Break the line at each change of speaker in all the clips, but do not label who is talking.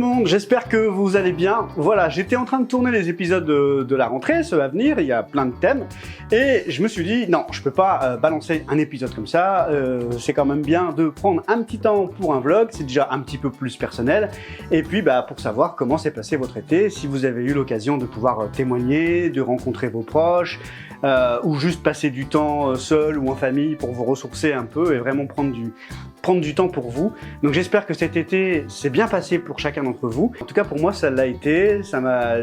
monde, j'espère que vous allez bien. Voilà, j'étais en train de tourner les épisodes de la rentrée, ceux à venir, il y a plein de thèmes, et je me suis dit, non, je peux pas balancer un épisode comme ça, c'est quand même bien de prendre un petit temps pour un vlog, c'est déjà un petit peu plus personnel, et puis pour savoir comment s'est passé votre été, si vous avez eu l'occasion de pouvoir témoigner, de rencontrer vos proches, ou juste passer du temps seul ou en famille pour vous ressourcer un peu et vraiment prendre du temps pour vous. Donc j'espère que cet été s'est bien passé pour chacun d'entre vous. En tout cas pour moi ça l'a été,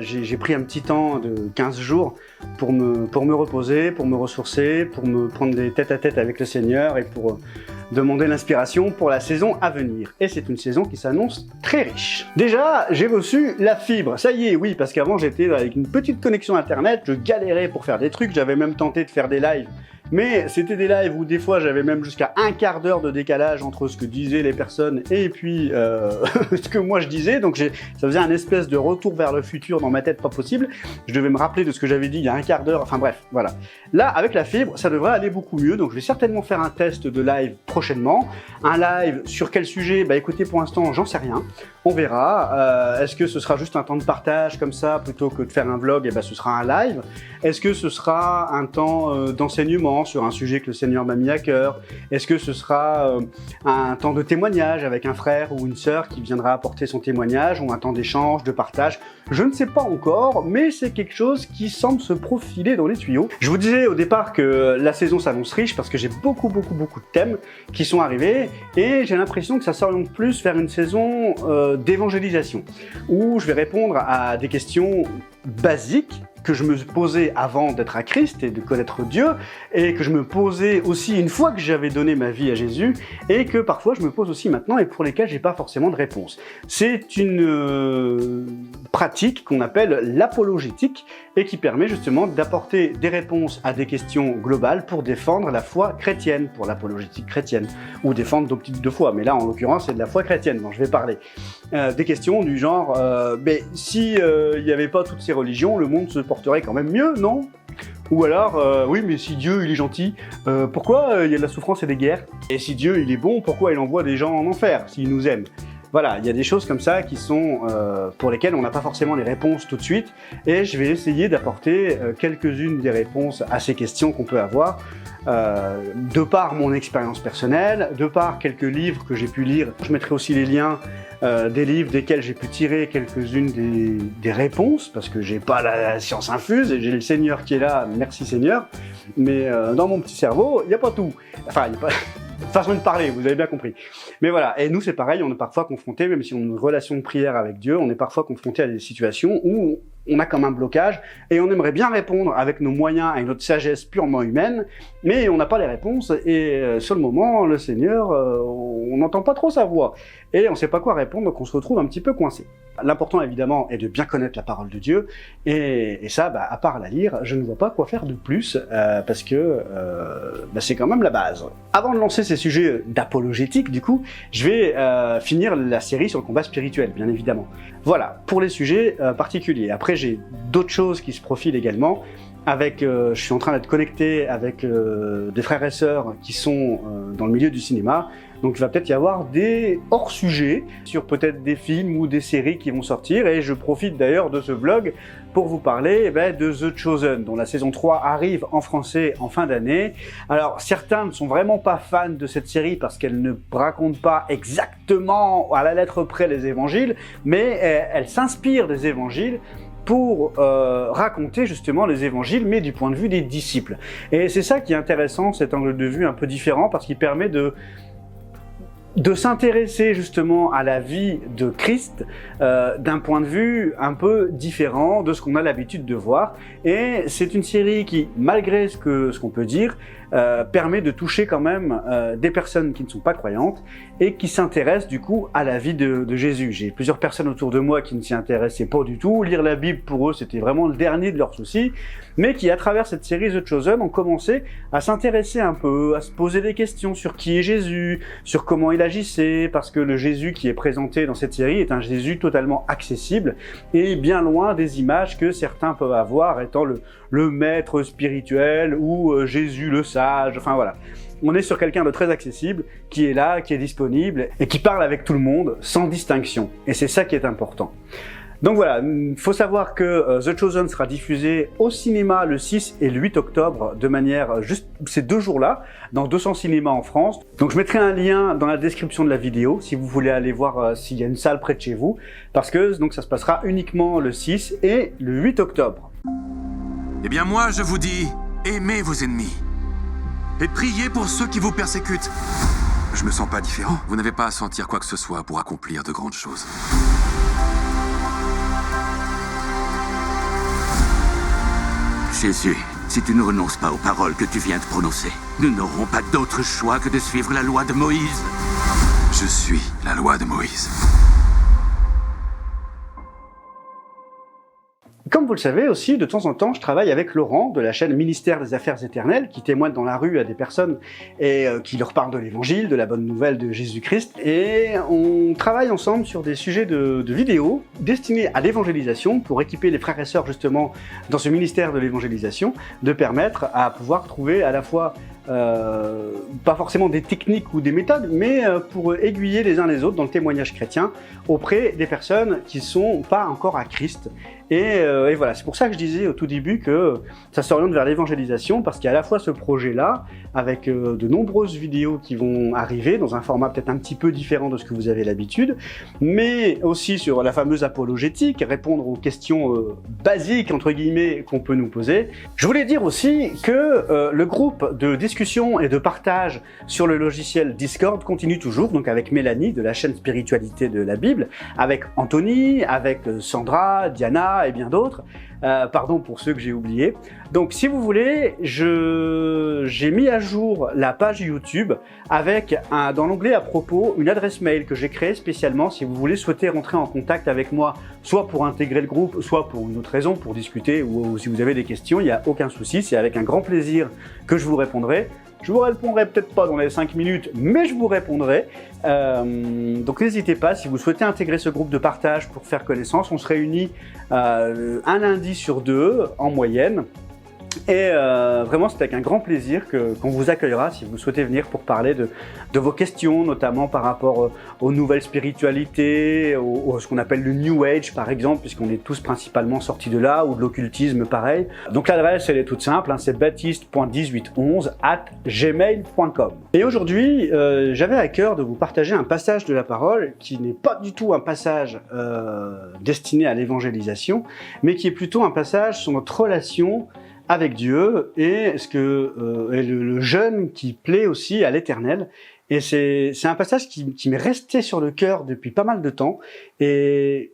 j'ai pris un petit temps de 15 jours pour me reposer, pour me ressourcer, pour me prendre des tête-à-tête avec le Seigneur et pour demander l'inspiration pour la saison à venir. Et c'est une saison qui s'annonce très riche. Déjà, j'ai reçu la fibre. Ça y est, oui, parce qu'avant j'étais avec une petite connexion internet, je galérais pour faire des trucs, j'avais même tenté de faire des lives. Mais c'était des lives où des fois j'avais même jusqu'à un quart d'heure de décalage entre ce que disaient les personnes et puis ce que moi je disais, donc ça faisait un espèce de retour vers le futur dans ma tête pas possible. Je devais me rappeler de ce que j'avais dit il y a un quart d'heure, enfin bref, voilà. Là, avec la fibre, ça devrait aller beaucoup mieux, donc je vais certainement faire un test de live prochainement. Un live sur quel sujet? Bah écoutez, pour l'instant, j'en sais rien. On verra. Est-ce que ce sera juste un temps de partage comme ça, plutôt que de faire un vlog, et ce sera un live? Est-ce que ce sera un temps d'enseignement sur un sujet que le Seigneur m'a mis à cœur? Est-ce que ce sera un temps de témoignage avec un frère ou une sœur qui viendra apporter son témoignage, ou un temps d'échange, de partage? Je ne sais pas encore, mais c'est quelque chose qui semble se profiler dans les tuyaux. Je vous disais au départ que la saison s'annonce riche parce que j'ai beaucoup de thèmes qui sont arrivés et j'ai l'impression que ça s'oriente plus vers une saison d'évangélisation où je vais répondre à des questions basiques que je me posais avant d'être à Christ et de connaître Dieu, et que je me posais aussi une fois que j'avais donné ma vie à Jésus, et que parfois je me pose aussi maintenant et pour lesquelles j'ai pas forcément de réponse. C'est une pratique qu'on appelle l'apologétique et qui permet justement d'apporter des réponses à des questions globales pour défendre la foi chrétienne, pour l'apologétique chrétienne, ou défendre d'autres types de foi, mais là en l'occurrence c'est de la foi chrétienne dont je vais parler. Des questions du genre, si il n'y avait pas toutes ces religions, le monde se porterait quand même mieux, non? Ou alors, oui, mais si Dieu il est gentil, pourquoi il y a de la souffrance et des guerres? Et si Dieu il est bon, pourquoi il envoie des gens en enfer, s'il nous aime? Voilà, il y a des choses comme ça qui sont pour lesquelles on n'a pas forcément les réponses tout de suite, et je vais essayer d'apporter quelques-unes des réponses à ces questions qu'on peut avoir, de par mon expérience personnelle, de par quelques livres que j'ai pu lire. Je mettrai aussi les liens des livres desquels j'ai pu tirer quelques-unes des réponses, parce que j'ai pas la science infuse, et j'ai le Seigneur qui est là, merci Seigneur, mais dans mon petit cerveau, il n'y a pas tout. Enfin, il n'y a pas... façon de parler, vous avez bien compris. Mais voilà, et nous c'est pareil, on est parfois confrontés, même si on a une relation de prière avec Dieu, on est parfois confrontés à des situations où on a comme un blocage, et on aimerait bien répondre avec nos moyens, avec notre sagesse purement humaine, mais on n'a pas les réponses, et sur le moment, le Seigneur, on n'entend pas trop sa voix, et on ne sait pas quoi répondre, donc on se retrouve un petit peu coincé. L'important évidemment est de bien connaître la parole de Dieu, et ça, à part la lire, je ne vois pas quoi faire de plus, parce que c'est quand même la base. Avant de lancer ces sujets d'apologétique, du coup, je vais finir la série sur le combat spirituel, bien évidemment. Voilà, pour les sujets particuliers. Après, j'ai d'autres choses qui se profilent également. Je suis en train d'être connecté avec des frères et sœurs qui sont dans le milieu du cinéma. Donc il va peut-être y avoir des hors-sujets sur peut-être des films ou des séries qui vont sortir, et je profite d'ailleurs de ce vlog pour vous parler de The Chosen, dont la saison 3 arrive en français en fin d'année. Alors certains ne sont vraiment pas fans de cette série parce qu'elle ne raconte pas exactement à la lettre près les évangiles, mais elle s'inspire des évangiles pour raconter justement les évangiles, mais du point de vue des disciples. Et c'est ça qui est intéressant, cet angle de vue un peu différent, parce qu'il permet de s'intéresser justement à la vie de Christ d'un point de vue un peu différent de ce qu'on a l'habitude de voir. Et c'est une série qui, malgré ce qu'on peut dire, permet de toucher quand même des personnes qui ne sont pas croyantes et qui s'intéressent du coup à la vie de Jésus. J'ai plusieurs personnes autour de moi qui ne s'y intéressaient pas du tout. Lire la Bible pour eux c'était vraiment le dernier de leurs soucis, mais qui à travers cette série The Chosen ont commencé à s'intéresser un peu, à se poser des questions sur qui est Jésus, sur comment il agissait, parce que le Jésus qui est présenté dans cette série est un Jésus totalement accessible et bien loin des images que certains peuvent avoir étant le maître spirituel ou Jésus le sage, enfin voilà. on est sur quelqu'un de très accessible, qui est là, qui est disponible et qui parle avec tout le monde sans distinction. Et c'est ça qui est important. Donc voilà, il faut savoir que The Chosen sera diffusé au cinéma le 6 et le 8 octobre de manière juste ces 2 jours-là, dans 200 cinémas en France. Donc je mettrai un lien dans la description de la vidéo si vous voulez aller voir s'il y a une salle près de chez vous, parce que donc ça se passera uniquement le 6 et le 8 octobre.
Eh bien moi je vous dis, aimez vos ennemis et priez pour ceux qui vous persécutent. Je me sens pas différent. Vous n'avez pas à sentir quoi que ce soit pour accomplir de grandes choses. Jésus, si tu ne renonces pas aux paroles que tu viens de prononcer, nous n'aurons pas d'autre choix que de suivre la loi de Moïse. Je suis la loi de Moïse.
Comme vous le savez aussi, de temps en temps, je travaille avec Laurent de la chaîne Ministère des Affaires Éternelles, qui témoigne dans la rue à des personnes et qui leur parle de l'Évangile, de la bonne nouvelle de Jésus-Christ. Et on travaille ensemble sur des sujets de vidéos destinés à l'évangélisation pour équiper les frères et sœurs justement dans ce ministère de l'évangélisation, de permettre à pouvoir trouver à la fois pas forcément des techniques ou des méthodes, mais pour aiguiller les uns les autres dans le témoignage chrétien auprès des personnes qui ne sont pas encore à Christ. Et voilà, c'est pour ça que je disais au tout début que ça s'oriente vers l'évangélisation, parce qu'il y a à la fois ce projet-là, avec de nombreuses vidéos qui vont arriver, dans un format peut-être un petit peu différent de ce que vous avez l'habitude, mais aussi sur la fameuse apologétique, répondre aux questions basiques, entre guillemets, qu'on peut nous poser. Je voulais dire aussi que le groupe de discussion et de partage sur le logiciel Discord continue toujours, donc avec Mélanie de la chaîne Spiritualité de la Bible, avec Anthony, avec Sandra, Diana, et bien d'autres, pardon pour ceux que j'ai oubliés. Donc si vous voulez, j'ai mis à jour la page YouTube avec dans l'onglet à propos une adresse mail que j'ai créée spécialement si vous souhaitez rentrer en contact avec moi, soit pour intégrer le groupe, soit pour une autre raison, pour discuter, ou si vous avez des questions, il n'y a aucun souci, c'est avec un grand plaisir que je vous répondrai. Je vous répondrai peut-être pas dans les 5 minutes, mais je vous répondrai. Donc n'hésitez pas, si vous souhaitez intégrer ce groupe de partage pour faire connaissance, on se réunit un lundi sur 2 en moyenne. Et vraiment, c'est avec un grand plaisir qu'on vous accueillera si vous souhaitez venir pour parler de vos questions, notamment par rapport aux nouvelles spiritualités, ce qu'on appelle le New Age par exemple, puisqu'on est tous principalement sortis de là, ou de l'occultisme pareil. Donc l'adresse, elle est toute simple, c'est baptiste.1811@gmail.com. Et aujourd'hui, j'avais à cœur de vous partager un passage de la parole qui n'est pas du tout un passage destiné à l'évangélisation, mais qui est plutôt un passage sur notre relation avec Dieu et le jeûne qui plaît aussi à l'Éternel. Et c'est un passage qui m'est resté sur le cœur depuis pas mal de temps. Et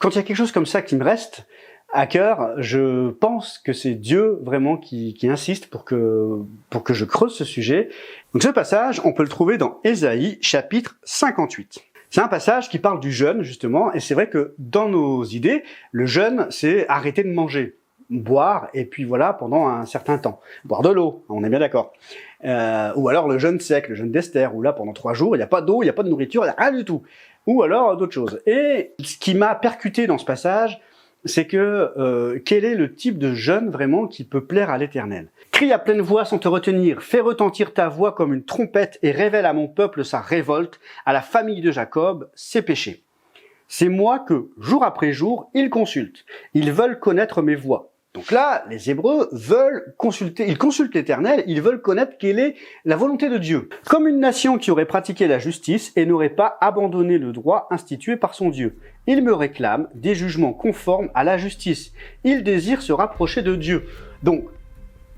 quand il y a quelque chose comme ça qui me reste à cœur, je pense que c'est Dieu vraiment qui insiste pour que je creuse ce sujet. Donc ce passage, on peut le trouver dans Ésaïe chapitre 58. C'est un passage qui parle du jeûne justement, et c'est vrai que dans nos idées, le jeûne, c'est arrêter de manger, boire, et puis voilà, pendant un certain temps. Boire de l'eau, on est bien d'accord. Ou alors le jeûne sec, le jeûne d'Esther, où là, pendant 3 jours, il n'y a pas d'eau, il n'y a pas de nourriture, il n'y a rien du tout. Ou alors d'autres choses. Et ce qui m'a percuté dans ce passage, c'est que quel est le type de jeûne vraiment qui peut plaire à l'Éternel? Crie à pleine voix sans te retenir, fais retentir ta voix comme une trompette et révèle à mon peuple sa révolte, à la famille de Jacob ses péchés. C'est moi que, jour après jour, ils consultent. Ils veulent connaître mes voies. Donc là, les Hébreux veulent consulter, ils consultent l'Éternel, ils veulent connaître quelle est la volonté de Dieu. Comme une nation qui aurait pratiqué la justice et n'aurait pas abandonné le droit institué par son Dieu. Ils me réclament des jugements conformes à la justice. Ils désirent se rapprocher de Dieu. Donc,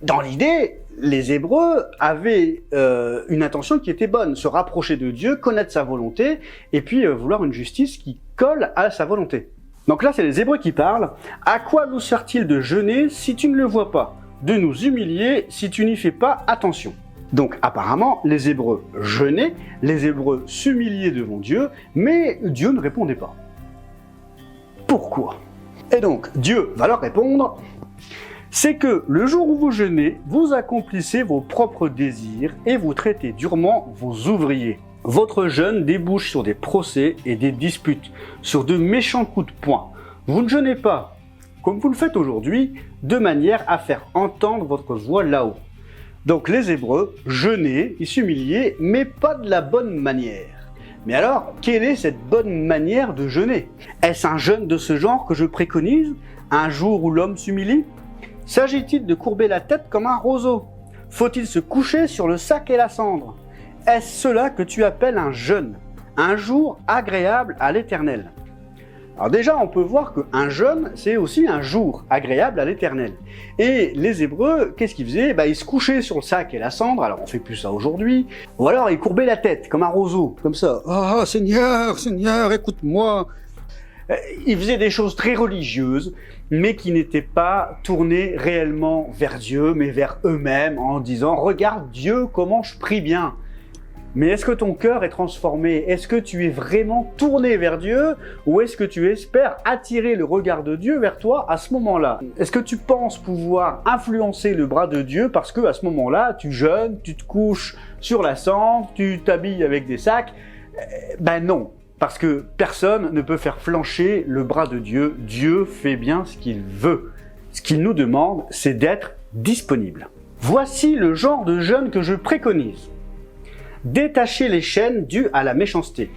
dans l'idée, les Hébreux avaient une intention qui était bonne, se rapprocher de Dieu, connaître sa volonté, et puis vouloir une justice qui colle à sa volonté. Donc là, c'est les Hébreux qui parlent. « À quoi nous sert-il de jeûner si tu ne le vois pas? De nous humilier si tu n'y fais pas attention ?» Donc apparemment, les Hébreux jeûnaient, les Hébreux s'humiliaient devant Dieu, mais Dieu ne répondait pas. Pourquoi? Et donc, Dieu va leur répondre « C'est que le jour où vous jeûnez, vous accomplissez vos propres désirs et vous traitez durement vos ouvriers. Votre jeûne débouche sur des procès et des disputes, sur de méchants coups de poing. Vous ne jeûnez pas, comme vous le faites aujourd'hui, de manière à faire entendre votre voix là-haut. Donc les Hébreux jeûnaient, ils s'humiliaient, mais pas de la bonne manière. Mais alors, quelle est cette bonne manière de jeûner? Est-ce un jeûne de ce genre que je préconise, un jour où l'homme s'humilie? S'agit-il de courber la tête comme un roseau? Faut-il se coucher sur le sac et la cendre? Est-ce cela que tu appelles un jeûne, un jour agréable à l'Éternel? Alors déjà, on peut voir qu'un jeûne, c'est aussi un jour agréable à l'Éternel. Et les Hébreux, qu'est-ce qu'ils faisaient? Ils se couchaient sur le sac et la cendre, alors on fait plus ça aujourd'hui, ou alors ils courbaient la tête, comme un roseau, comme ça. « Ah, Seigneur, Seigneur, écoute-moi » Ils faisaient des choses très religieuses, mais qui n'étaient pas tournées réellement vers Dieu, mais vers eux-mêmes, en disant « Regarde Dieu, comment je prie bien !» Mais est-ce que ton cœur est transformé? Est-ce que tu es vraiment tourné vers Dieu? Ou est-ce que tu espères attirer le regard de Dieu vers toi à ce moment-là? Est-ce que tu penses pouvoir influencer le bras de Dieu parce que à ce moment-là, tu jeûnes, tu te couches sur la cendre, tu t'habilles avec des sacs? Ben non, parce que personne ne peut faire flancher le bras de Dieu. Dieu fait bien ce qu'il veut. Ce qu'il nous demande, c'est d'être disponible. Voici le genre de jeûne que je préconise. Détacher les chaînes dues à la méchanceté.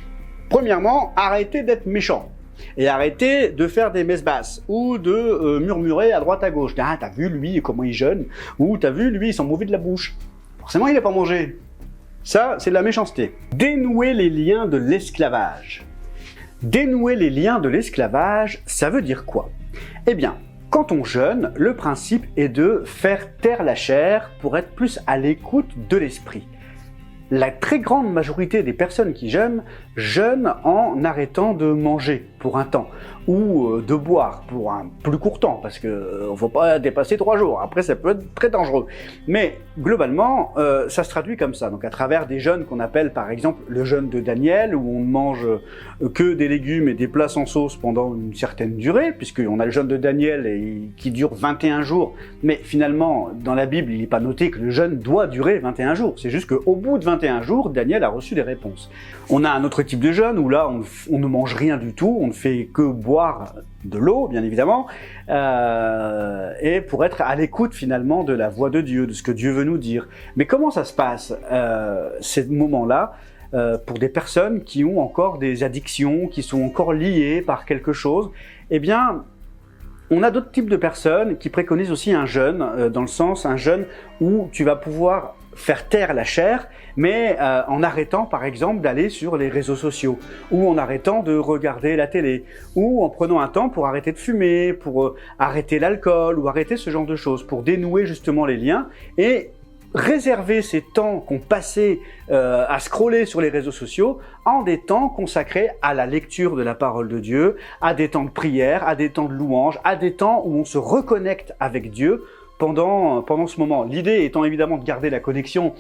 Premièrement, arrêtez d'être méchant. Et arrêtez de faire des messes basses ou de murmurer à droite à gauche. Ah, t'as vu lui comment il jeûne? Ou t'as vu lui il sent mauvais de la bouche. Forcément il n'a pas mangé. Ça, c'est de la méchanceté. Dénouer les liens de l'esclavage. Dénouer les liens de l'esclavage, ça veut dire quoi? Eh bien, quand on jeûne, le principe est de faire taire la chair pour être plus à l'écoute de l'esprit. La très grande majorité des personnes qui jeûnent en arrêtant de manger pour un temps ou de boire pour un plus court temps parce que ne faut pas dépasser 3 jours. Après, ça peut être très dangereux. Mais globalement, ça se traduit comme ça. Donc à travers des jeûnes qu'on appelle par exemple le jeûne de Daniel où on ne mange que des légumes et des plats sans sauce pendant une certaine durée puisqu'on a le jeûne de Daniel qui dure 21 jours. Mais finalement, dans la Bible, il n'est pas noté que le jeûne doit durer 21 jours. C'est juste qu'au bout de 21 jours, Daniel a reçu des réponses. On a un autre type de jeûne où là, on ne mange rien du tout, on ne fait que boire de l'eau, bien évidemment, et pour être à l'écoute finalement de la voix de Dieu, de ce que Dieu veut nous dire. Mais comment ça se passe, ces moments-là, pour des personnes qui ont encore des addictions, qui sont encore liées par quelque chose? Eh bien, on a d'autres types de personnes qui préconisent aussi un jeûne, dans le sens un jeûne où tu vas pouvoir faire taire la chair, mais en arrêtant par exemple d'aller sur les réseaux sociaux, ou en arrêtant de regarder la télé, ou en prenant un temps pour arrêter de fumer, pour arrêter l'alcool, ou arrêter ce genre de choses, pour dénouer justement les liens, et réserver ces temps qu'on passait à scroller sur les réseaux sociaux en des temps consacrés à la lecture de la parole de Dieu, à des temps de prière, à des temps de louange, à des temps où on se reconnecte avec Dieu, pendant ce moment. L'idée étant évidemment de garder la connexion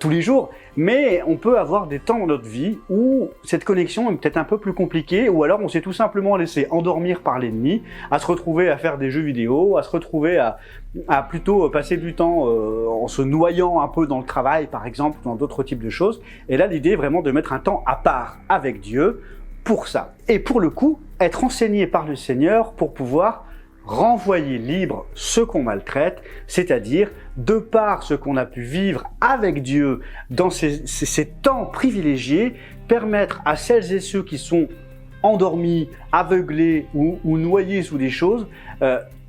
tous les jours, mais on peut avoir des temps dans notre vie où cette connexion est peut-être un peu plus compliquée, ou alors on s'est tout simplement laissé endormir par l'ennemi, à se retrouver à faire des jeux vidéo, à se retrouver à plutôt passer du temps en se noyant un peu dans le travail, par exemple, ou dans d'autres types de choses. Et là, l'idée est vraiment de mettre un temps à part avec Dieu pour ça. Et pour le coup, être enseigné par le Seigneur pour pouvoir renvoyer libre ceux qu'on maltraite, c'est-à-dire de par ce qu'on a pu vivre avec Dieu dans ces temps privilégiés, permettre à celles et ceux qui sont endormis, aveuglés ou noyés sous des choses,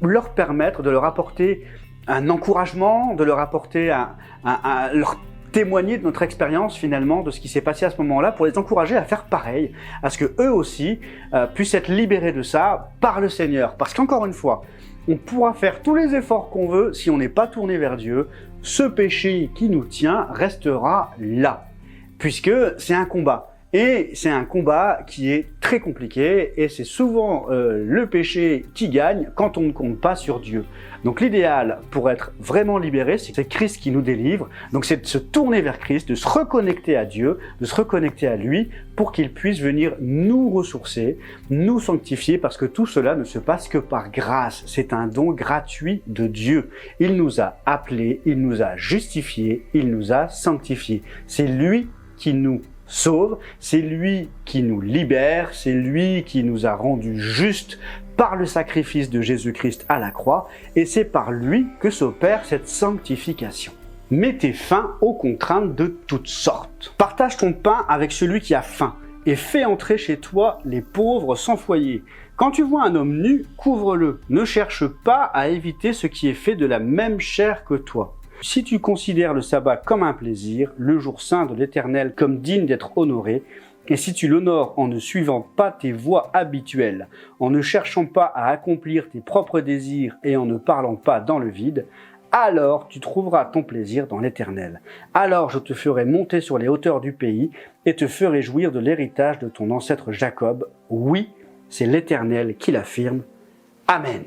leur permettre de leur apporter un encouragement, de leur apporter leur témoigner de notre expérience finalement, de ce qui s'est passé à ce moment-là, pour les encourager à faire pareil, à ce que eux aussi puissent être libérés de ça par le Seigneur. Parce qu'encore une fois, on pourra faire tous les efforts qu'on veut, si on n'est pas tourné vers Dieu, ce péché qui nous tient restera là, puisque c'est un combat. Et c'est un combat qui est très compliqué et c'est souvent le péché qui gagne quand on ne compte pas sur Dieu. Donc l'idéal pour être vraiment libéré, c'est Christ qui nous délivre. Donc c'est de se tourner vers Christ, de se reconnecter à Dieu, de se reconnecter à lui pour qu'il puisse venir nous ressourcer, nous sanctifier, parce que tout cela ne se passe que par grâce. C'est un don gratuit de Dieu. Il nous a appelés, il nous a justifiés, il nous a sanctifiés. C'est lui qui nous sauve, c'est lui qui nous libère, c'est lui qui nous a rendus justes par le sacrifice de Jésus-Christ à la croix, et c'est par lui que s'opère cette sanctification. Mettez fin aux contraintes de toutes sortes. Partage ton pain avec celui qui a faim et fais entrer chez toi les pauvres sans foyer. Quand tu vois un homme nu, couvre-le. Ne cherche pas à éviter ce qui est fait de la même chair que toi. Si tu considères le sabbat comme un plaisir, le jour saint de l'Éternel comme digne d'être honoré, et si tu l'honores en ne suivant pas tes voies habituelles, en ne cherchant pas à accomplir tes propres désirs et en ne parlant pas dans le vide, alors tu trouveras ton plaisir dans l'Éternel. Alors je te ferai monter sur les hauteurs du pays et te ferai jouir de l'héritage de ton ancêtre Jacob. Oui, c'est l'Éternel qui l'affirme. Amen.